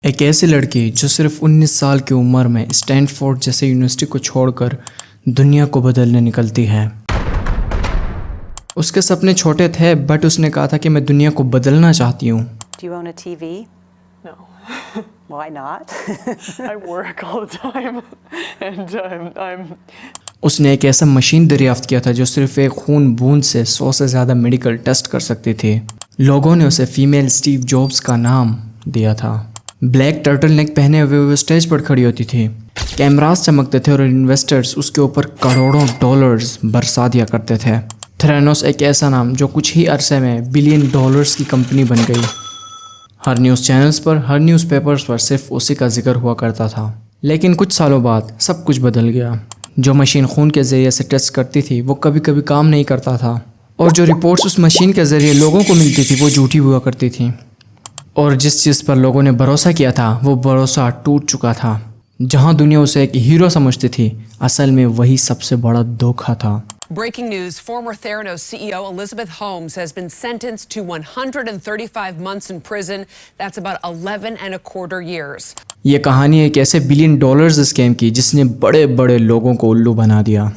एक ऐसी लड़की जो सिर्फ 19 साल की उम्र में स्टैनफोर्ड जैसे यूनिवर्सिटी को छोड़कर दुनिया को बदलने निकलती है। उसके सपने छोटे थे बट उसने कहा था कि मैं दुनिया को बदलना चाहती हूँ। Do you own a TV? No. Why not? I work all the time and I'm उसने एक ऐसा मशीन दरियाफ्त किया था जो सिर्फ एक खून बूंद से 100 से ज़्यादा मेडिकल टेस्ट कर सकती थी। लोगों ने उसे फीमेल स्टीव जॉब्स का नाम दिया था। ब्लैक टर्टल नेक पहने हुए वो स्टेज पर खड़ी होती थी। कैमरास चमकते थे और इन्वेस्टर्स उसके ऊपर करोड़ों डॉलर्स बरसा दिया करते थे। थ्रेनोस एक ऐसा नाम जो कुछ ही अरसे में बिलियन डॉलर्स की कंपनी बन गई। हर न्यूज़ चैनल्स पर, हर न्यूज़पेपर्स पर सिर्फ उसी का जिक्र हुआ करता था। लेकिन कुछ सालों बाद सब कुछ बदल गया। जो मशीन खून के ज़रिए से टेस्ट करती थी वो कभी कभी काम नहीं करता था, और जो रिपोर्ट्स उस मशीन के ज़रिए लोगों को मिलती थी वो झूठी हुआ करती थी। और जिस चीज़ पर लोगों ने भरोसा किया था वो भरोसा टूट चुका था। जहां दुनिया उसे एक हीरो समझती थी, असल में वही सबसे बड़ा धोखा था। Breaking news, former Theranos CEO Elizabeth Holmes has been sentenced to 135 months in prison. That's about 11 and a quarter years. ये कहानी एक ऐसे बिलियन डॉलर्स स्कैम की जिसने बड़े बड़े लोगों को उल्लू बना दिया।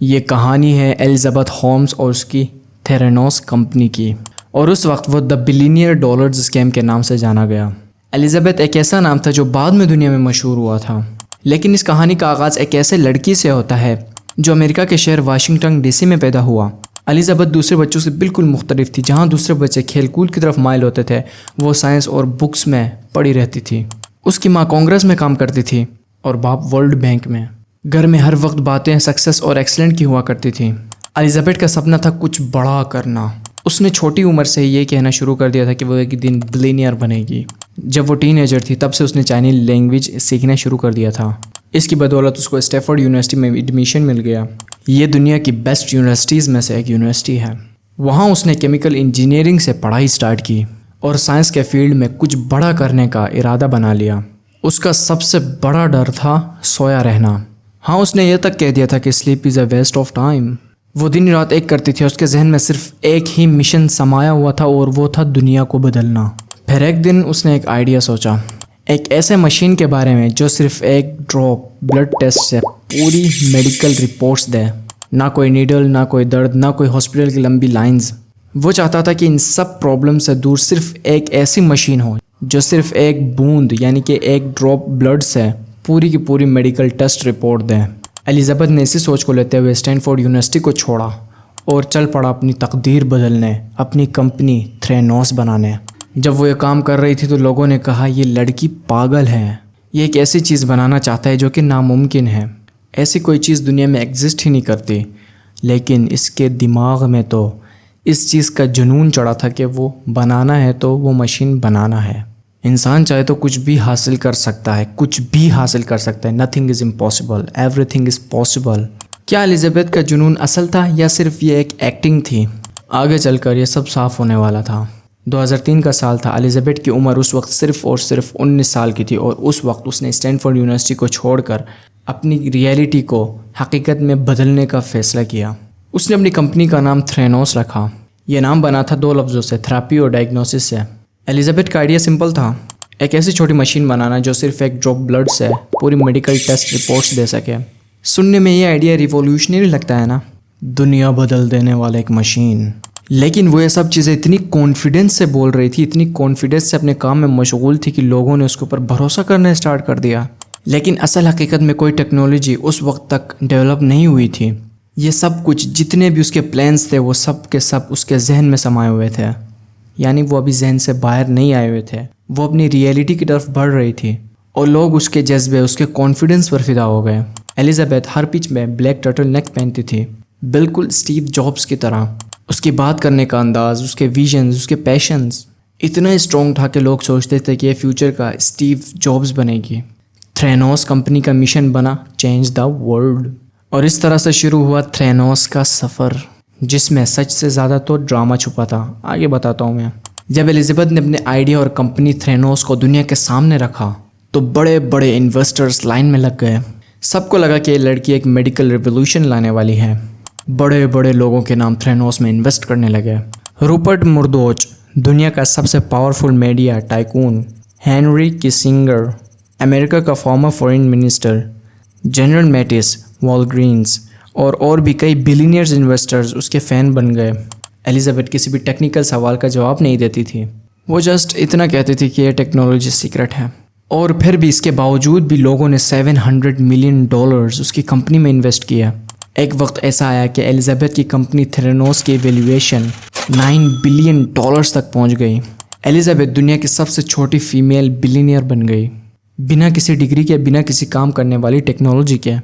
ये कहानी है एलिजाबेथ होम्स और उसकी थेरानोस कंपनी की, और उस वक्त वो द बिलियनियर डॉलर्स स्कैम के नाम से जाना गया। एलिजाबेथ एक ऐसा नाम था जो बाद में दुनिया में मशहूर हुआ था। लेकिन इस कहानी का आगाज़ एक ऐसे लड़की से होता है जो अमेरिका के शहर वाशिंगटन डीसी में पैदा हुआ। एलिजाबेथ दूसरे बच्चों से बिल्कुल मुख्तलिफ थी। जहाँ दूसरे बच्चे खेल कूद की तरफ माइल होते थे, वो साइंस और बुक्स में पड़ी रहती थी। उसकी माँ कांग्रेस में काम करती थी और बाप वर्ल्ड बैंक में। घर में हर वक्त बातें सक्सेस और एक्सीलेंट की हुआ करती थी। एलिजाबेथ का सपना था कुछ बड़ा करना। उसने छोटी उम्र से ये कहना शुरू कर दिया था कि वो एक दिन बिलियनियर बनेगी। जब वो टीनेजर थी तब से उसने चाइनीज लैंग्वेज सीखना शुरू कर दिया था। इसकी बदौलत उसको स्टैफोर्ड यूनिवर्सिटी में एडमिशन मिल गया। ये दुनिया की बेस्ट यूनिवर्सिटीज़ में से एक यूनिवर्सिटी है। वहाँ उसने केमिकल इंजीनियरिंग से पढ़ाई स्टार्ट की और साइंस के फील्ड में कुछ बड़ा करने का इरादा बना लिया। उसका सबसे बड़ा डर था सोया रहना। हाँ, उसने ये तक कह दिया था कि sleep is a waste of time. वो दिन रात एक करती थी। उसके जहन में सिर्फ एक ही मिशन समाया हुआ था और वो था दुनिया को बदलना। फिर एक दिन उसने एक आइडिया सोचा, एक ऐसे मशीन के बारे में जो सिर्फ एक ड्रॉप ब्लड टेस्ट से पूरी मेडिकल रिपोर्ट्स दे। ना कोई नीडल, ना कोई दर्द, ना कोई हॉस्पिटल की लंबी लाइंस। वो चाहता था कि इन सब प्रॉब्लम से दूर सिर्फ एक ऐसी मशीन हो जो सिर्फ एक बूंद यानी कि एक ड्रॉप ब्लड से पूरी की पूरी मेडिकल टेस्ट रिपोर्ट दें। एलिजाबेथ ने इसी सोच को लेते हुए स्टैनफोर्ड यूनिवर्सिटी को छोड़ा और चल पड़ा अपनी तकदीर बदलने, अपनी कंपनी थ्रेनोस बनाने। जब वो ये काम कर रही थी तो लोगों ने कहा ये लड़की पागल है। ये एक ऐसी चीज़ बनाना चाहता है जो कि नामुमकिन है। ऐसी कोई चीज़ दुनिया में एग्जिस्ट ही नहीं करती। लेकिन इसके दिमाग में तो इस चीज़ का जुनून चढ़ा था कि वो बनाना है तो वो मशीन बनाना है। इंसान चाहे तो कुछ भी हासिल कर सकता है, कुछ भी हासिल कर सकता है। Nothing is impossible, everything is possible. क्या एलिजाबेथ का जुनून असल था या सिर्फ ये एक एक्टिंग थी? आगे चलकर ये सब साफ होने वाला था। 2003 का साल था। एलिजाबेथ की उम्र उस वक्त सिर्फ और सिर्फ 19 साल की थी और उस वक्त उसने स्टैनफोर्ड यूनिवर्सिटी को छोड़कर अपनी रियलिटी को हकीकत में बदलने का फ़ैसला किया। उसने अपनी कंपनी का नाम थ्रेनोस रखा। यह नाम बना था दो लफ्ज़ों से, थेरेपी और डायग्नोसिस से। एलिजाबेथ का आइडिया सिंपल था, एक ऐसी छोटी मशीन बनाना जो सिर्फ एक ड्रॉप ब्लड से पूरी मेडिकल टेस्ट रिपोर्ट्स दे सके। सुनने में ये आइडिया रिवॉल्यूशनरी लगता है ना, दुनिया बदल देने वाला एक मशीन। लेकिन वो ये सब चीज़ें इतनी कॉन्फिडेंस से बोल रही थी, इतनी कॉन्फिडेंस से अपने काम में मशगूल थी कि लोगों ने उसके ऊपर भरोसा करना स्टार्ट कर दिया। लेकिन असल हकीकत में कोई टेक्नोलॉजी उस वक्त तक डेवलप नहीं हुई थी। ये सब कुछ जितने भी उसके प्लान्स थे वो सब के सब उसके जहन में समाये हुए थे। यानी वो अभी जहन से बाहर नहीं आए हुए थे। वो अपनी रियलिटी की तरफ बढ़ रही थी और लोग उसके जज्बे, उसके कॉन्फिडेंस पर फिदा हो गए। एलिजाबेथ हर पिच में ब्लैक टर्टल नेक पहनती थी, बिल्कुल स्टीव जॉब्स की तरह। उसकी बात करने का अंदाज, उसके विजन्स, उसके पैशंस इतना स्ट्रॉन्ग था कि लोग सोचते थे कि ये फ्यूचर का स्टीव जॉब्स बनेगी। थ्रेनोस कंपनी का मिशन बना चेंज द वर्ल्ड। और इस तरह से शुरू हुआ थ्रेनोस का सफ़र, जिसमें सच से ज़्यादा तो ड्रामा छुपा था। आगे बताता हूँ मैं। जब एलिजाबेथ ने अपने आइडिया और कंपनी थ्रेनोस को दुनिया के सामने रखा तो बड़े बड़े इन्वेस्टर्स लाइन में लग गए। सबको लगा कि ये लड़की एक मेडिकल रिवॉल्यूशन लाने वाली है। बड़े बड़े लोगों के नाम थ्रेनोस में इन्वेस्ट करने लगे। रूपर्ट मुर्डोच, दुनिया का सबसे powerful media tycoon Henry Kissinger, America का former foreign minister General Mattis, Walgreens और भी कई बिलियनियर्स इन्वेस्टर्स उसके फ़ैन बन गए। एलिजाबेथ किसी भी टेक्निकल सवाल का जवाब नहीं देती थी, वो जस्ट इतना कहती थी कि ये टेक्नोलॉजी सीक्रेट है। और फिर भी इसके बावजूद भी लोगों ने $700 मिलियन उसकी कंपनी में इन्वेस्ट किया। एक वक्त ऐसा आया कि एलिजाबेथ की कंपनी थेरेनोस की वैल्यूएशन $9 बिलियन तक पहुंच गई। एलिजाबेथ दुनिया की सबसे छोटी फीमेल बिलियनियर बन गई, बिना किसी डिग्री के, बिना किसी काम करने वाली टेक्नोलॉजी के।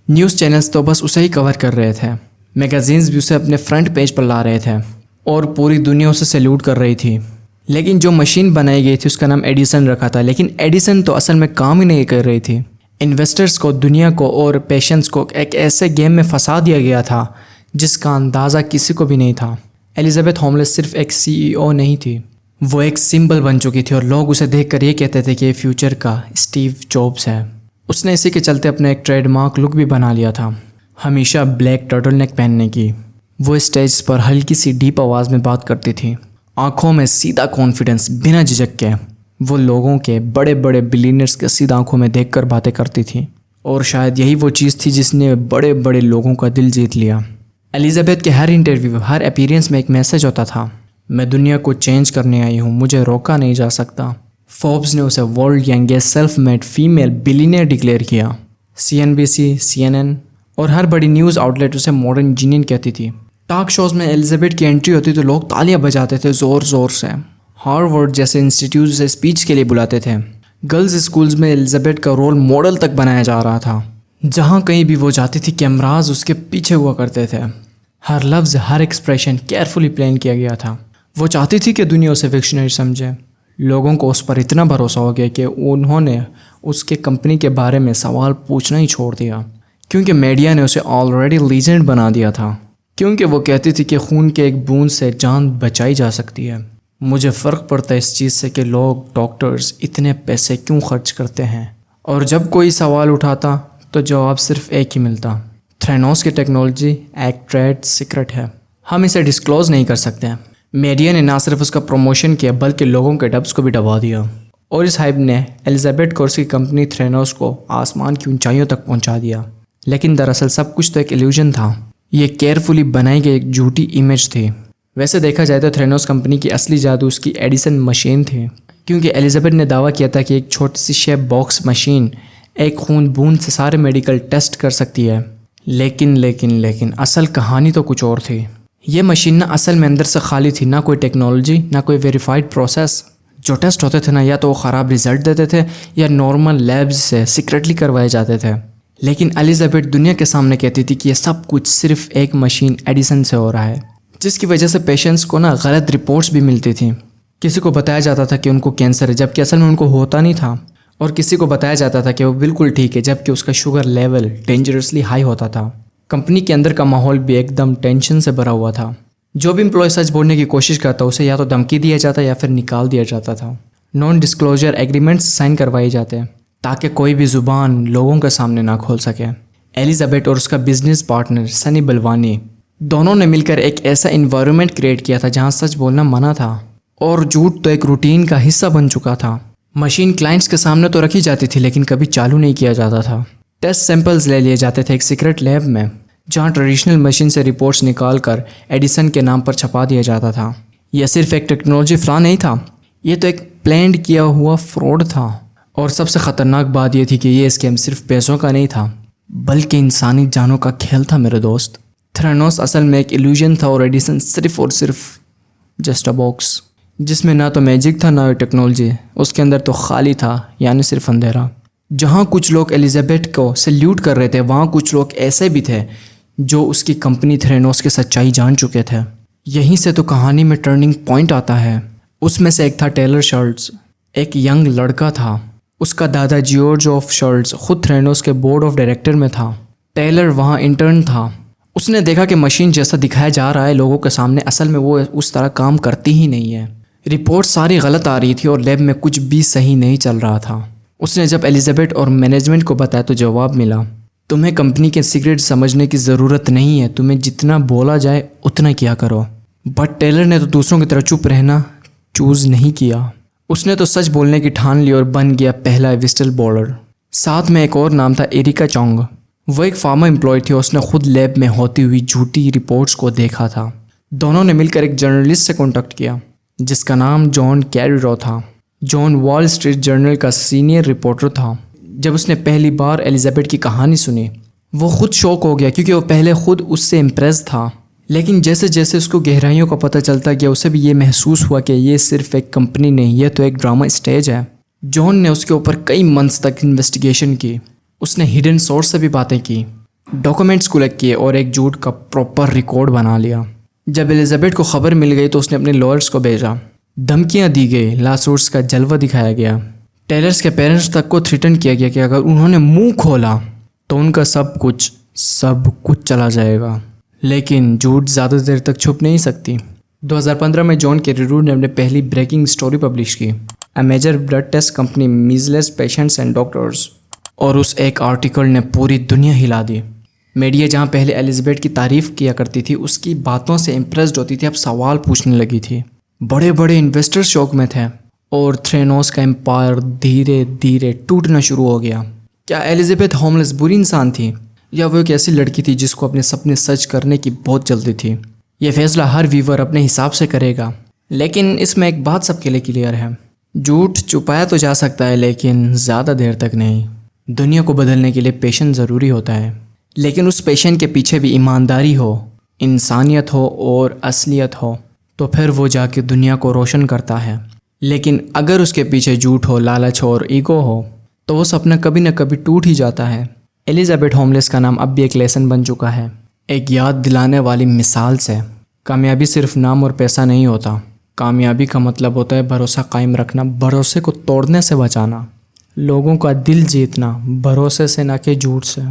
न्यूज़ चैनल्स तो बस उसे ही कवर कर रहे थे, मैगजीन्स भी उसे अपने फ्रंट पेज पर ला रहे थे और पूरी दुनिया उसे सैल्यूट कर रही थी। लेकिन जो मशीन बनाई गई थी उसका नाम एडिसन रखा था, लेकिन एडिसन तो असल में काम ही नहीं कर रही थी। इन्वेस्टर्स को, दुनिया को और पेशेंट्स को एक ऐसे गेम में फंसा दिया गया था जिसका अंदाज़ा किसी को भी नहीं था। एलिजाबेथ होमलेस सिर्फ एक CEO नहीं थी, वो एक सिंबल बन चुकी थी और लोग उसे देखकर ये कहते थे कि ये फ्यूचर का स्टीव जॉब्स है। उसने इसी के चलते अपना एक ट्रेडमार्क लुक भी बना लिया था, हमेशा ब्लैक टर्टलनेक पहनने की। वो स्टेज पर हल्की सी डीप आवाज़ में बात करती थी, आंखों में सीधा कॉन्फिडेंस, बिना झिझक के। वो लोगों के, बड़े बड़े बिलियनर्स के सीधा आंखों में देखकर बातें करती थी और शायद यही वो चीज़ थी जिसने बड़े बड़े लोगों का दिल जीत लिया। एलिजाबेथ के हर इंटरव्यू, हर अपीयरेंस में एक मैसेज होता था, मैं दुनिया को चेंज करने आई हूँ, मुझे रोका नहीं जा सकता। फोर्ब्स ने उसे world youngest self made female billionaire declare किया। CNBC, CNN और हर बड़ी न्यूज़ आउटलेट उसे मॉडर्न जीनियन कहती थी। टॉक शोज़ में एलिजाबेथ की एंट्री होती तो लोग तालियां बजाते थे ज़ोर ज़ोर से। हार्वर्ड जैसे इंस्टीट्यूट से स्पीच के लिए बुलाते थे। गर्ल्स स्कूल्स में एलिजाबेथ का रोल मॉडल तक बनाया जा रहा था। जहाँ कहीं भी वो जाती थी कैमराज उसके पीछे हुआ करते थे। हर लफ्ज़, हर एक्सप्रेशन केयरफुली प्लान किया गया था। वो चाहती थी कि दुनिया उसे विक्शनरी समझे। लोगों को उस पर इतना भरोसा हो गया कि उन्होंने उसके कंपनी के बारे में सवाल पूछना ही छोड़ दिया, क्योंकि मीडिया ने उसे ऑलरेडी लीजेंड बना दिया था। क्योंकि वो कहती थी कि खून के एक बूंद से जान बचाई जा सकती है। मुझे फ़र्क पड़ता है इस चीज़ से कि लोग, डॉक्टर्स इतने पैसे क्यों खर्च करते हैं, और जब कोई सवाल उठाता तो जवाब सिर्फ एक ही मिलता, थेरेनोस की टेक्नोलॉजी एक ट्रेड सीक्रेट है, हम इसे डिस्क्लोज़ नहीं कर सकते। मीडिया ने ना सिर्फ उसका प्रमोशन किया बल्कि लोगों के डब्स को भी दबा दिया, और इस हाइप ने एलिजाबेथ को उसकी कंपनी थेरेनोस को आसमान की ऊंचाइयों तक पहुंचा दिया। लेकिन दरअसल सब कुछ तो एक इल्यूजन था। ये केयरफुली बनाई गई एक झूठी इमेज थी। वैसे देखा जाए तो थेरेनोस कंपनी की असली जादू उसकी एडिसन मशीन थी, क्योंकि एलिजाबेथ ने दावा किया था कि एक छोटी सी शेप बॉक्स मशीन एक खून बूंद से सारे मेडिकल टेस्ट कर सकती है। लेकिन असल कहानी तो कुछ और थी। ये मशीन ना असल में अंदर से खाली थी, ना कोई टेक्नोलॉजी, ना कोई वेरीफाइड प्रोसेस। जो टेस्ट होते थे ना, या तो वो ख़राब रिजल्ट देते थे या नॉर्मल लैब्स से सीक्रेटली करवाए जाते थे। लेकिन एलिजाबेथ दुनिया के सामने कहती थी कि ये सब कुछ सिर्फ एक मशीन एडिसन से हो रहा है, जिसकी वजह से पेशेंट्स को ना गलत रिपोर्ट्स भी मिलती थी। किसी को बताया जाता था कि उनको कैंसर है जबकि असल में उनको होता नहीं था, और किसी को बताया जाता था कि वो बिल्कुल ठीक है जबकि उसका शुगर लेवल डेंजरसली हाई होता था। कंपनी के अंदर का माहौल भी एकदम टेंशन से भरा हुआ था। जो भी एम्प्लॉय सच बोलने की कोशिश करता उसे या तो धमकी दिया जाता या फिर निकाल दिया जाता था। नॉन डिस्क्लोजर एग्रीमेंट्स साइन करवाए जाते ताकि कोई भी ज़ुबान लोगों के सामने ना खोल सके। एलिजाबेथ और उसका बिजनेस पार्टनर सनी बलवानी दोनों ने मिलकर एक ऐसा इन्वायरमेंट क्रिएट किया था जहां सच बोलना मना था और झूठ तो एक रूटीन का हिस्सा बन चुका था। मशीन क्लाइंट्स के सामने तो रखी जाती थी लेकिन कभी चालू नहीं किया जाता था। टेस्ट सैंपल्स ले लिए जाते थे एक सीक्रेट लैब में जहां ट्रेडिशनल मशीन से रिपोर्ट्स निकाल कर एडिसन के नाम पर छपा दिया जाता था। यह सिर्फ एक टेक्नोलॉजी फ्लॉ नहीं था, ये तो एक प्लान किया हुआ फ्रॉड था। और सबसे ख़तरनाक बात यह थी कि ये स्कैम सिर्फ पैसों का नहीं था बल्कि इंसानी जानों का खेल था मेरे दोस्त। थेरेनोस असल में एक इल्यूजन था और एडिसन सिर्फ और सिर्फ जस्ट अ बॉक्स जिसमें ना तो मैजिक था ना टेक्नोलॉजी, उसके अंदर तो खाली था, यानी सिर्फ अंधेरा। जहाँ कुछ लोग एलिजाबेथ को सैल्यूट कर रहे थे वहाँ कुछ लोग ऐसे भी थे जो उसकी कंपनी थेरेनोस की सच्चाई जान चुके थे। यहीं से तो कहानी में टर्निंग पॉइंट आता है। उसमें से एक था टेलर शर्ट्स, एक यंग लड़का था। उसका दादा जॉर्ज ऑफ शर्ट्स खुद थेरेनोस के बोर्ड ऑफ डायरेक्टर में था। टेलर वहाँ इंटर्न था। उसने देखा कि मशीन जैसा दिखाया जा रहा है लोगों के सामने असल में वो उस तरह काम करती ही नहीं है। रिपोर्ट सारी गलत आ रही थी और लैब में कुछ भी सही नहीं चल रहा था। उसने जब एलिजाबेथ और मैनेजमेंट को बताया तो जवाब मिला, तुम्हें कंपनी के सीक्रेट समझने की ज़रूरत नहीं है, तुम्हें जितना बोला जाए उतना किया करो। बट टेलर ने तो दूसरों की तरह चुप रहना चूज़ नहीं किया। उसने तो सच बोलने की ठान ली और बन गया पहला विस्टल बॉलर। साथ में एक और नाम था एरिका चोंग। वो एक फार्मा एम्प्लॉय थी और उसने खुद लैब में होती हुई झूठी रिपोर्ट्स को देखा था। दोनों ने मिलकर एक जर्नलिस्ट से कॉन्टेक्ट किया जिसका नाम जॉन कैरिरो था। जॉन वॉल स्ट्रीट जर्नल का सीनियर रिपोर्टर था। जब उसने पहली बार एलिजाबेथ की कहानी सुनी वो खुद शॉक हो गया क्योंकि वो पहले खुद उससे इम्प्रेस था। लेकिन जैसे जैसे उसको गहराइयों का पता चलता गया उसे भी ये महसूस हुआ कि ये सिर्फ एक कंपनी नहीं, ये तो एक ड्रामा स्टेज है। जॉन ने उसके ऊपर कई मंथ्स तक इन्वेस्टिगेशन की। उसने हिडन सोर्स से भी बातें की, डॉक्यूमेंट्स कलेक्ट किए और एक झूठ का प्रॉपर रिकॉर्ड बना लिया। जब एलिजाबेथ को खबर मिल गई तो उसने अपने लॉयर्स को भेजा। धमकियां दी गई, लासूट्स का जलवा दिखाया गया। टेलर्स के पेरेंट्स तक को थ्रेटन किया गया कि अगर उन्होंने मुंह खोला तो उनका सब कुछ चला जाएगा। लेकिन झूठ ज़्यादा देर तक छुप नहीं सकती। 2015 में जॉन कैरिरो ने अपनी पहली ब्रेकिंग स्टोरी पब्लिश की, a major blood test company misleads patients and doctors. और उस एक आर्टिकल ने पूरी दुनिया हिला दी। मीडिया जहां पहले एलिजाबेथ की तारीफ़ किया करती थी, उसकी बातों से इम्प्रेस्ड होती थी, अब सवाल पूछने लगी थी। बड़े बड़े इन्वेस्टर्स शौक में थे और थ्रेनोस का एम्पायर धीरे धीरे टूटना शुरू हो गया। क्या एलिजाबेथ होमलेस बुरी इंसान थी या वो एक ऐसी लड़की थी जिसको अपने सपने सच करने की बहुत जल्दी थी? यह फैसला हर व्यूवर अपने हिसाब से करेगा। लेकिन इसमें एक बात सबके लिए क्लियर है, झूठ छुपाया तो जा सकता है लेकिन ज़्यादा देर तक नहीं। दुनिया को बदलने के लिए पेशेंस ज़रूरी होता है, लेकिन उस पेशेंस के पीछे भी ईमानदारी हो, इंसानियत हो और असलियत हो तो फिर वो जाके दुनिया को रोशन करता है। लेकिन अगर उसके पीछे झूठ हो, लालच हो और ईगो हो तो वो सपना कभी न कभी टूट ही जाता है। एलिजाबेथ होमलेस का नाम अब भी एक लेसन बन चुका है, एक याद दिलाने वाली मिसाल से। कामयाबी सिर्फ नाम और पैसा नहीं होता, कामयाबी का मतलब होता है भरोसा कायम रखना, भरोसे को तोड़ने से बचाना, लोगों का दिल जीतना, भरोसे से ना कि झूठ से।